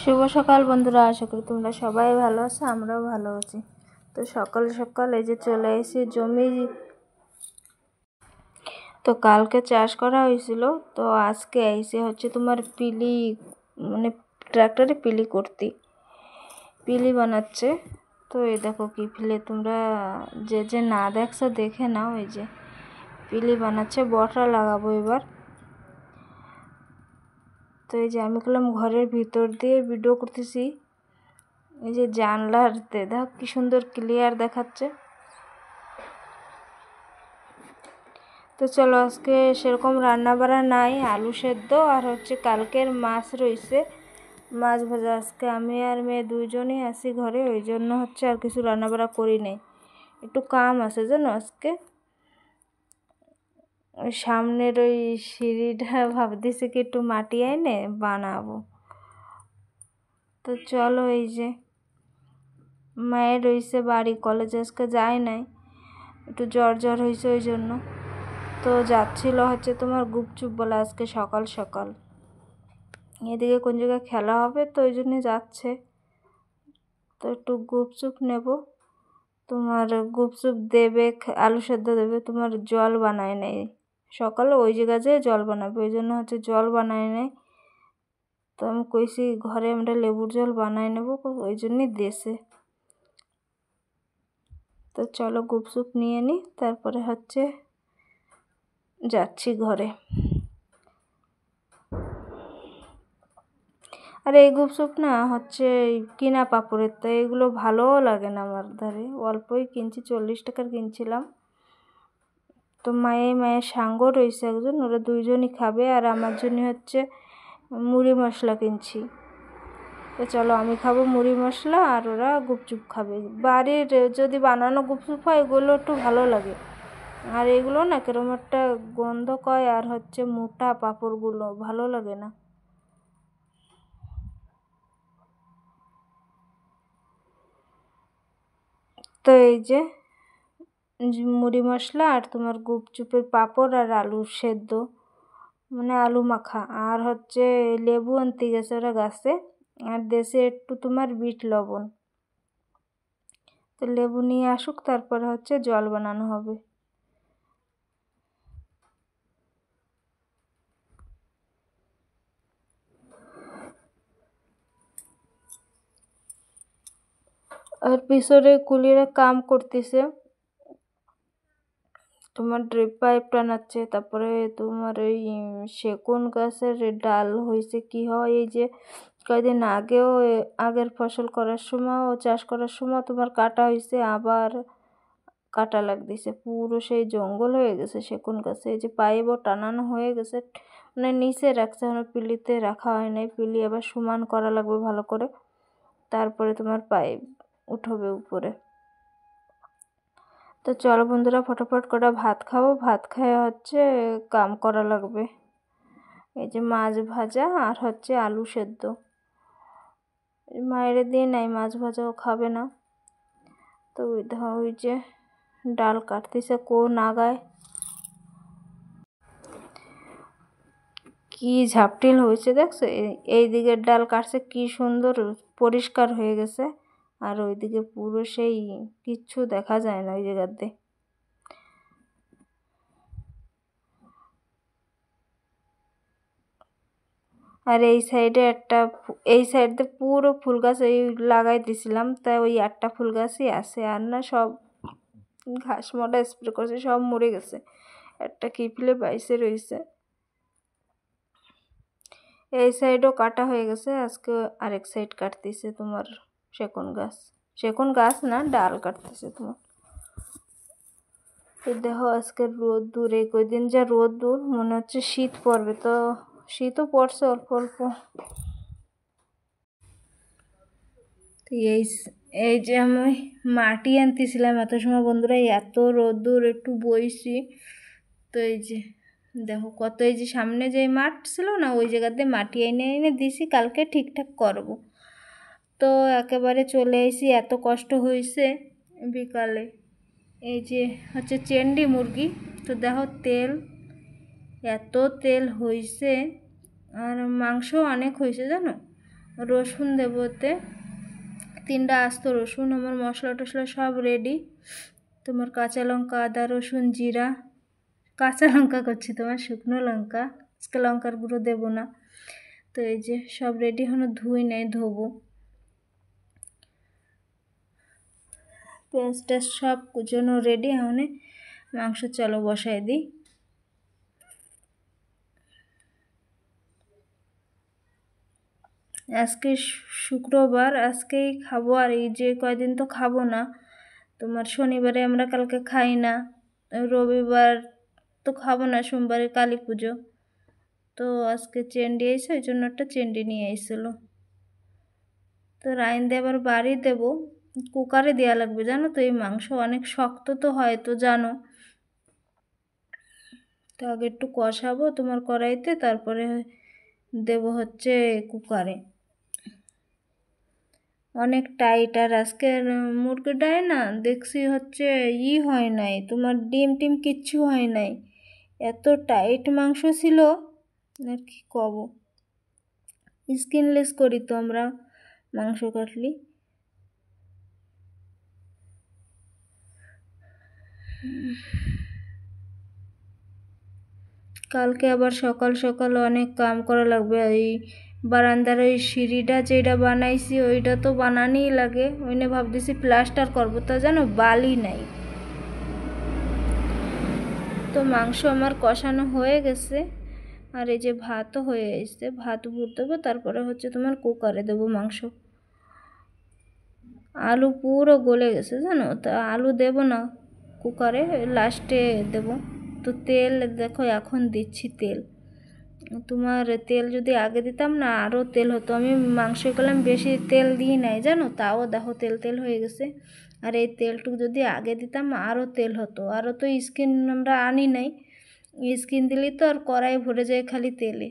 শুভ সকাল বন্ধুরা, আশা করি তোমরা সবাই ভালো আছো, আমরাও ভালো আছি। তো সকাল সকাল এই যে চলে এসেছি জমি। তো কালকে চাষ করা হয়েছিল, তো আজকে এসে হচ্ছে তোমার পিলি, মানে ট্রাক্টরে পিলি করতে পিলি বানাচ্ছে। তো এই দেখো কি পিলি, তোমরা যে যে না দেখছো দেখে নাও। এই যে পিলি বানাচ্ছে, বটা লাগাবো এবার। তো এই যে আমি বললাম ঘরের ভিতর দিয়ে ভিডিও করতেছি। এই যে জানলার দেখো কি সুন্দর ক্লিয়ার দেখাচ্ছে। তো চলো, আজকে সেরকম রান্না বাড়া নাই, আলু সেদ্ধ আর হচ্ছে কালকের মাছ রয়েছে, মাছ ভাজা। আজকে আমি আর মেয়ে দুইজনই আছি ঘরে, ওই জন্য হচ্ছে আর কিছু রান্না বাড়া করি নাই, একটু কাম আছে জানো আজকে। ওই সামনের ওই সিঁড়িটা ভাবতেছি কি একটু মাটি এনে বানাবো। তো চলো, এই যে মায়ের রয়েছে বাড়ি, কলেজে আজকে যায় নাই, একটু জ্বর হয়েছে ওই জন্য। তো যাচ্ছিল হচ্ছে তোমার গুপচুপ বলে আজকে সকাল সকাল, এদিকে কোন জায়গায় খেলা হবে, তো ওই জন্যে যাচ্ছে। তো একটু গুপচুপ নেব, তোমার গুপচুপ দেবে, আলু সেদ্ধ দেবে, তোমার জল বানায় নেই সকালে, ওই জায়গায় যেয়ে জল বানাবে, ওই জন্য হচ্ছে জল বানায় নেই। তো আমি কইছি ঘরে আমরা লেবুর জল বানায় নেব, ওই জন্যই দেশে। তো চলো গুপচুপ নিয়ে নিই, তারপরে হচ্ছে যাচ্ছি ঘরে। আর এই গুপচুপ না হচ্ছে কিনা পাপড়ের, তো এগুলো ভালোও লাগে না আমার ধারে, অল্পই কিনছি, 40 টাকার কিনছিলাম। তো মায়ের সাঙ্গ রয়েছে একজন, ওরা দুইজনই খাবে, আর আমার জন্য হচ্ছে মুড়ি মশলা কিনছি। তো চলো, আমি খাবো মুড়ি মশলা আর ওরা গুপচুপ খাবে। বাড়ির যদি বানানো গুপচুপ হয় এগুলো একটু ভালো লাগে, আর এগুলো না কেরম একটা গন্ধ কয়, আর হচ্ছে মোটা পাঁপড়গুলো ভালো লাগে না। তো এই যে মুড়ি মশলা আর তোমার গুপচুপের পাঁপড় আর আলু সেদ্ধ, মানে আলু মাখা, আর হচ্ছে লেবু আনতে গেছে ওরা গাছে, আর দেশে একটু তোমার বিট লবণ। তো লেবু নিয়ে আসুক, তারপরে হচ্ছে জল বানানো হবে। আর পিছনে কুলিরা কাম করতেছে, তোমার ড্রিপ পাইপ টানাচ্ছে, তারপরে তোমার ওই সেগুন গাছের ডাল হয়েছে কি হয়, এই যে কয়েকদিন আগেও আগের ফসল করার সময় ও চাষ করার সময় তোমার কাটা হয়েছে, আবার কাটা লাগতেছে, পুরো সেই জঙ্গল হয়ে গেছে সেগুন গাছে। এই যে পাইপও টানানো হয়ে গেছে, মানে নিচে রাখছে, এখন পিলিতে রাখা হয় নাই, পিলি আবার সমান করা লাগবে ভালো করে, তারপরে তোমার পাইপ উঠবে উপরে। তো চলো বন্ধুরা, ফটাফট করে ভাত খাবো, ভাত খাওয়া হচ্ছে কাম করা লাগবে। এই যে মাছ ভাজা আর হচ্ছে আলু সেদ্ধ, মায়ের দিয়ে নাই মাছ ভাজাও খাবে না। তো ওই যে ডাল কাটতেছে কোন আগায়, কি ঝাপটিল হয়েছে দেখছো, এই দিকের ডাল কাটছে কি সুন্দর পরিষ্কার হয়ে গেছে, আর ওইদিকে পুরো সেই কিচ্ছু দেখা যায় না ওই জায়গাতে। আর এই সাইডে এই সাইডে পুরো ফুল গাছ এই লাগাই দিছিলাম, তাই ওই একটা ফুল গাছই আছে, আর না সব ঘাস মোটা স্প্রে করছে, সব মরে গেছে, একটা কিপলে বাইসে রয়েছে। এই সাইডও কাটা হয়ে গেছে, আজকে আরেক সাইড কাটতেছে তোমার সেগুন গাছ না, ডাল কাটতেছে তোমার। তো দেখো আজকে রোদ দূর, এই কয়দিন যা রোদ দূর, মনে হচ্ছে শীত পড়বে, তো শীতও পড়ছে অল্প অল্প। এই এই যে আমি মাটি আনতেছিলাম এত সময় বন্ধুরা, এত রোদ্দুর, একটু বইছি। তো এই যে দেখো কত, এই যে সামনে যে মাঠ ছিল না, ওই জায়গাতে মাটি এনে এনে দিছি, কালকে ঠিকঠাক করব। তো একেবারে চলে এসেছি, এত কষ্ট হয়েছে বিকালে। এই যে হচ্ছে চেন্ডি মুরগি, তো দেখো এত তেল হয়েছে, আর মাংস অনেক হয়েছে জানো, রসুন দেবো ওতে, 3টা আস্ত রসুন। আমার মশলা টশলা সব রেডি। তোমার কাঁচা লঙ্কা, আদা, রসুন, জিরা, কাঁচা লঙ্কা করছি, তোমার শুকনো লঙ্কা, আজকে লঙ্কার গুঁড়ো দেবো না। তো এই যে সব রেডি, হলো ধুই নেই, ধোবো। পেঁয়াজ টেস্ট সব জন্য রেডি। এখন মাংস চলো বসাই দিই। আজকে শুক্রবার, আজকেই খাবো, আর এই যে কয়দিন তো খাবো না। তোমার শনিবারে আমরা কালকে খাই না, রবিবার তো খাবো না, সোমবারে কালী পুজো। তো আজকে চেন্ডি এসে, ওই জন্য একটা চেন্ডি নিয়ে এসেছিলো। তো রাইন দিয়ে আবার বাড়ি দেবো, কুকারে দেওয়া লাগবে জানো তো, এই মাংস অনেক শক্ত তো হয়, তো জানো। তো আগে একটু কষাবো তোমার কড়াইতে, তারপরে দেবো হচ্ছে কুকারে। অনেক টাইট, আর আজকের মুরগিটায় না দেখছি হচ্ছে হয় নাই, তোমার ডিম টিম কিচ্ছু হয় নাই, এত টাইট মাংস ছিল আর কি কব। স্কিনলেস করি তো আমরা মাংস কাটলি। কালকে আবার সকাল সকাল অনেক কাম করা লাগবে। এই বারান্দার ওই সিঁড়িটা যেটা বানাইছি ওইটা তো বানানোই লাগে, ওইনে ভাবতেছি প্লাস্টার করবো, তা জানো বালি নাই। তো মাংস আমার কষানো হয়ে গেছে, আর এই যে ভাতও হয়ে এসছে, ভাত ভুট দেবো, তারপরে হচ্ছে তোমার কুকারে দেবো মাংস। আলু পুরো গলে গেছে জানো, তা আলু দেব না কুকারে, লাস্টে দেব। তো তেল দেখো এখন দিচ্ছি তেল। তোমার তেল যদি আগে দিতাম না আরও তেল হতো, আমি মাংস করলাম বেশি তেল দিই নাই জানো, তাও দেখো তেল তেল হয়ে গেছে। আর এই তেলটুকু যদি আগে দিতাম আরও তেল হতো। আরও তো স্কিন আমরা আনি নাই, স্কিন দিলেই তো আর কড়াই ভরে যায় খালি তেলে।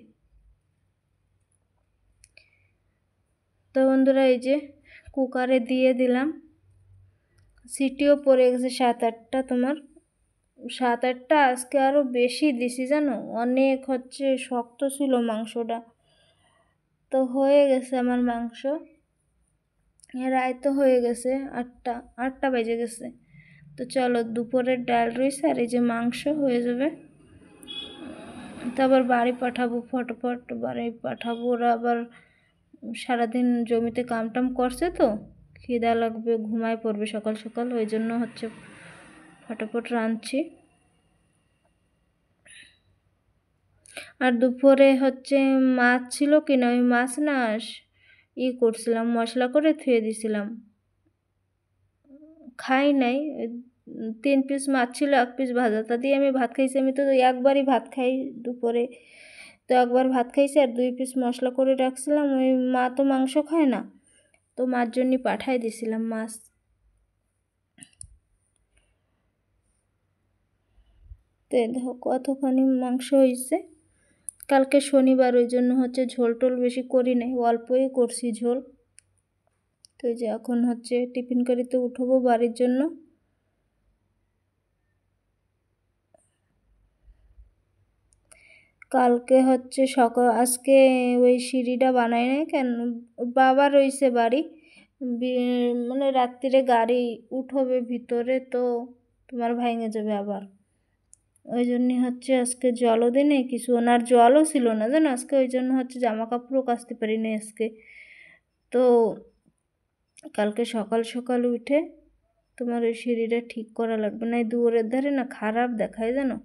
তো বন্ধুরা এই যে কুকারে দিয়ে দিলাম, সিটিও পড়ে গেছে 7-8টা, তোমার 7-8টা, আজকে আরও বেশি দিছি জানো, অনেক হচ্ছে শক্ত ছিল মাংসটা। তো হয়ে গেছে আমার মাংস, রায় তো হয়ে গেছে 8টা বেজে গেছে। তো চলো দুপুরের ডাল রয়েছে, আর এই যে মাংস হয়ে যাবে। তো আবার বাড়ি পাঠাবো, ফটোফট বাড়ি পাঠাবো। ওরা আবার সারাদিন জমিতে কামটাম করছে, তো খিদা লাগবে, ঘুমায় পড়বে সকাল সকাল, ওই জন্য হচ্ছে ফটাফট রাঁধছি। আর দুপুরে হচ্ছে মাছ ছিল কিনা, ওই মাছ না করছিলাম, মশলা করে ধুয়ে দিছিলাম, খাই নাই। 3 পিস মাছ ছিল, 1 পিস ভাজা, তা দিয়ে আমি ভাত খাইছি। আমি তো একবারই ভাত খাই দুপুরে, তো একবার ভাত খাইছি, আর 2 পিস মশলা করে রাখছিলাম। ওই মা তো মাংস খায় না, তো মার জন্য পাঠাই দিছিলাম মাছ। তো দেখো কতখানি মাংস হয়েছে। কালকে শনিবার, ওই জন্য হচ্ছে ঝোল টোল বেশি করি নাই, অল্পই করছি ঝোল। তো এই যে এখন হচ্ছে টিফিন করিতে উঠবো বাড়ির জন্য। কালকে হচ্ছে সকাল, আজকে ওই সিঁড়িটা বানাই নাই কেন, বাবা রইছে বাড়ি, মানে রাত্রিরে গাড়ি উঠবে ভিতরে, তো তোমার ভাঙে যাবে আবার, ওই জন্যে হচ্ছে আজকে জলও দিই নাই কিছু, ওনার জলও ছিল না জানো আজকে, ওই জন্য হচ্ছে জামা কাপড়ও কাচতে পারি না আজকে। তো কালকে সকাল সকাল উঠে তোমার ওই সিঁড়িটা ঠিক করা লাগবে, না দুয়ারের ধারে না খারাপ দেখায় জানো।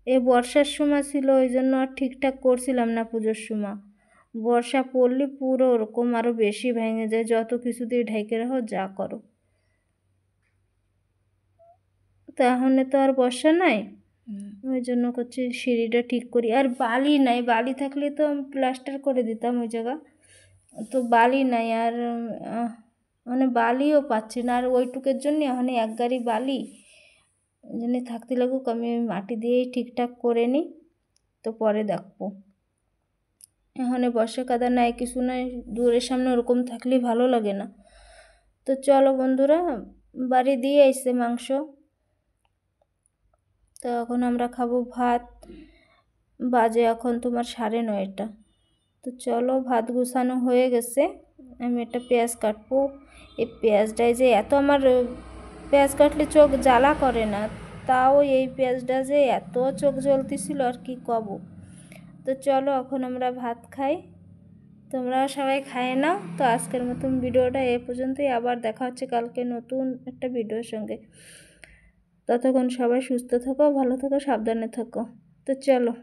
এ বর্ষার সময় ছিল, ওই জন্য আর ঠিকঠাক করছিলাম না পুজোর সময়। বর্ষা পড়লে পুরো ওরকম আরও বেশি ভেঙে যায়, যত কিছু দিয়ে ঢেকে রাখো যা করো। তো এখন তো আর বর্ষা নাই, ওই জন্য করছি সিঁড়িটা ঠিক করি। আর বালি নাই, বালি থাকলে তো আমি প্লাস্টার করে দিতাম ওই জায়গা, তো বালি নাই, আর মানে বালিও পাচ্ছি না, আর ওইটুকের জন্য এখন 1 গাড়ি বালি, ওই জন্যে থাকতে লাগুক, আমি মাটি দিয়েই ঠিকঠাক করে নিই, তো পরে দেখবো। এখন বর্ষা কাদা নাই, কিছু নাই, দুয়ারের সামনে ওরকম থাকলে ভালো লাগে না। তো চলো বন্ধুরা, বাড়ি দিয়ে এসছে মাংস, তো এখন আমরা খাবো ভাত। বাজে এখন তোমার 9:30। তো চলো ভাত গুছানো হয়ে গেছে, আমি একটা পেঁয়াজ কাটবো। এই পেঁয়াজটাই যে এত আমার পেঁয়াজ কাটলে চোখ জ্বালা করে না, তাও এই পেঁয়াজটা যে এত চোখ জ্বলতেছিল আর কি কব। তো চলো এখন আমরা ভাত খাই, তোমরা সবাই খায় নাও। তো আজকের মতন ভিডিওটা এ পর্যন্তই, আবার দেখা হচ্ছে কালকে নতুন একটা ভিডিওর সঙ্গে। ততক্ষণ সবাই সুস্থ থাকো, ভালো থাকো, সাবধানে থাকো। তো চলো।